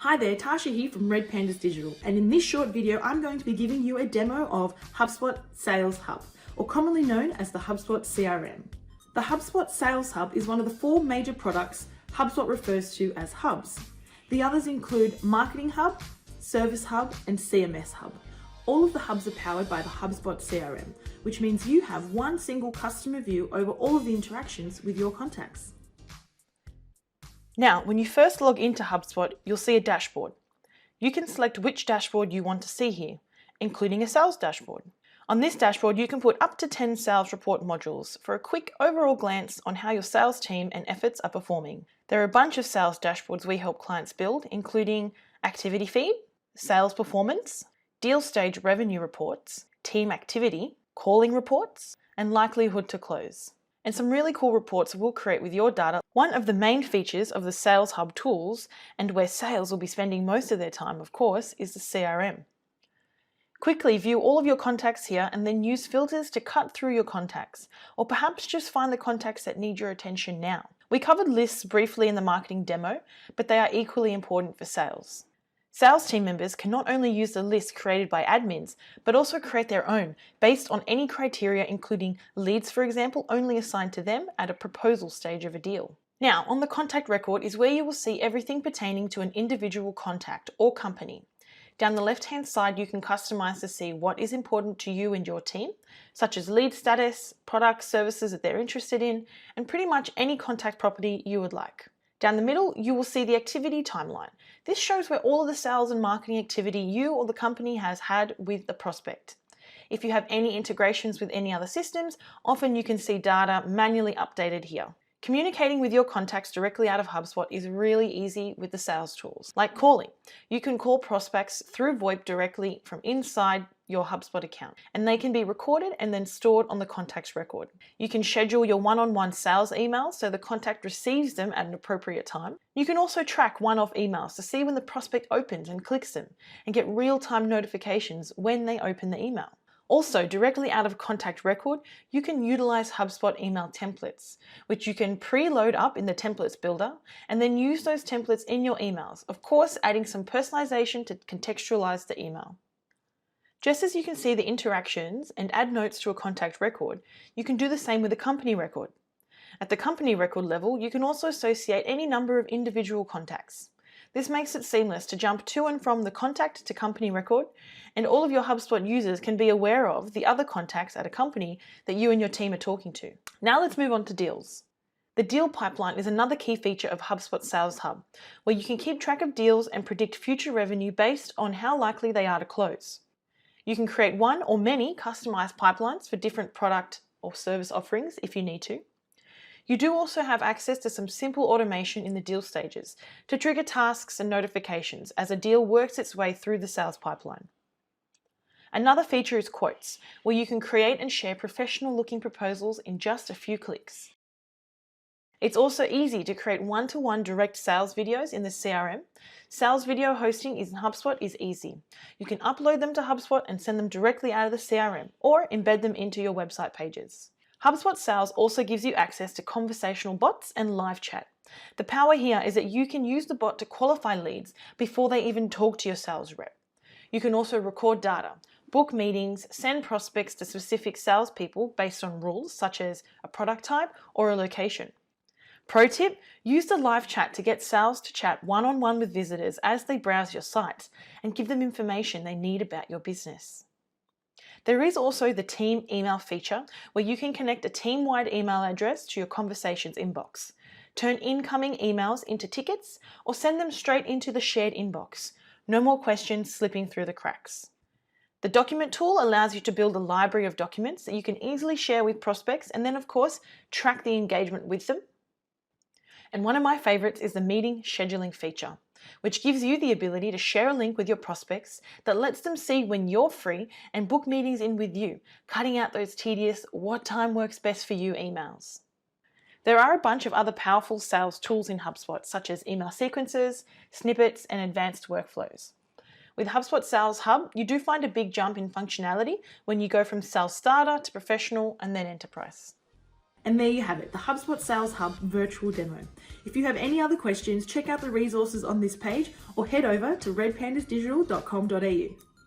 Hi there, Tasha here from RedPandas Digital, and in this short video I'm going to be giving you a demo of HubSpot Sales Hub, or commonly known as the HubSpot CRM. The HubSpot Sales Hub is one of the 4 major products HubSpot refers to as hubs. The others include Marketing Hub, Service Hub, and CMS Hub. All of the hubs are powered by the HubSpot CRM, which means you have one single customer view over all of the interactions with your contacts. Now, when you first log into HubSpot, you'll see a dashboard. You can select which dashboard you want to see here, including a sales dashboard. On this dashboard, you can put up to 10 sales report modules for a quick overall glance on how your sales team and efforts are performing. There are a bunch of sales dashboards we help clients build, including activity feed, sales performance, deal stage revenue reports, team activity, calling reports, and likelihood to close. And some really cool reports we'll create with your data. One of the main features of the Sales Hub tools, and where sales will be spending most of their time, of course, is the CRM. Quickly view all of your contacts here and then use filters to cut through your contacts, or perhaps just find the contacts that need your attention now. We covered lists briefly in the marketing demo, but they are equally important for sales. Sales team members can not only use the list created by admins, but also create their own based on any criteria, including leads, for example, only assigned to them at a proposal stage of a deal. Now, on the contact record is where you will see everything pertaining to an individual contact or company. Down the left-hand side, you can customize to see what is important to you and your team, such as lead status, products, services that they're interested in, and pretty much any contact property you would like. Down the middle, you will see the activity timeline. This shows where all of the sales and marketing activity you or the company has had with the prospect. If you have any integrations with any other systems, often you can see data manually updated here. Communicating with your contacts directly out of HubSpot is really easy with the sales tools, like calling. You can call prospects through VoIP directly from inside your HubSpot account, and they can be recorded and then stored on the contacts record. You can schedule your one-on-one sales emails so the contact receives them at an appropriate time. You can also track one-off emails to see when the prospect opens and clicks them, and get real-time notifications when they open the email. Also, directly out of contact record, you can utilize HubSpot email templates, which you can preload up in the templates builder and then use those templates in your emails, of course adding some personalization to contextualize the email. Just as you can see the interactions and add notes to a contact record, you can do the same with a company record. At the company record level, you can also associate any number of individual contacts. This makes it seamless to jump to and from the contact to company record, and all of your HubSpot users can be aware of the other contacts at a company that you and your team are talking to. Now let's move on to deals. The deal pipeline is another key feature of HubSpot Sales Hub, where you can keep track of deals and predict future revenue based on how likely they are to close. You can create one or many customized pipelines for different product or service offerings if you need to. You do also have access to some simple automation in the deal stages to trigger tasks and notifications as a deal works its way through the sales pipeline. Another feature is quotes, where you can create and share professional-looking proposals in just a few clicks. It's also easy to create one-to-one direct sales videos in the CRM. Sales video hosting in HubSpot is easy. You can upload them to HubSpot and send them directly out of the CRM or embed them into your website pages. HubSpot Sales also gives you access to conversational bots and live chat. The power here is that you can use the bot to qualify leads before they even talk to your sales rep. You can also record data, book meetings, send prospects to specific salespeople based on rules such as a product type or a location. Pro tip, use the live chat to get sales to chat one-on-one with visitors as they browse your site and give them information they need about your business. There is also the team email feature where you can connect a team-wide email address to your conversations inbox, turn incoming emails into tickets, or send them straight into the shared inbox. No more questions slipping through the cracks. The document tool allows you to build a library of documents that you can easily share with prospects and then, of course, track the engagement with them. And one of my favorites is the meeting scheduling feature, which gives you the ability to share a link with your prospects that lets them see when you're free and book meetings in with you, cutting out those tedious "what time works best for you" emails. There are a bunch of other powerful sales tools in HubSpot, such as email sequences, snippets, and advanced workflows. With HubSpot Sales Hub, you do find a big jump in functionality when you go from Sales Starter to Professional and then Enterprise. And there you have it, the HubSpot Sales Hub virtual demo. If you have any other questions, check out the resources on this page or head over to redpandasdigital.com.au.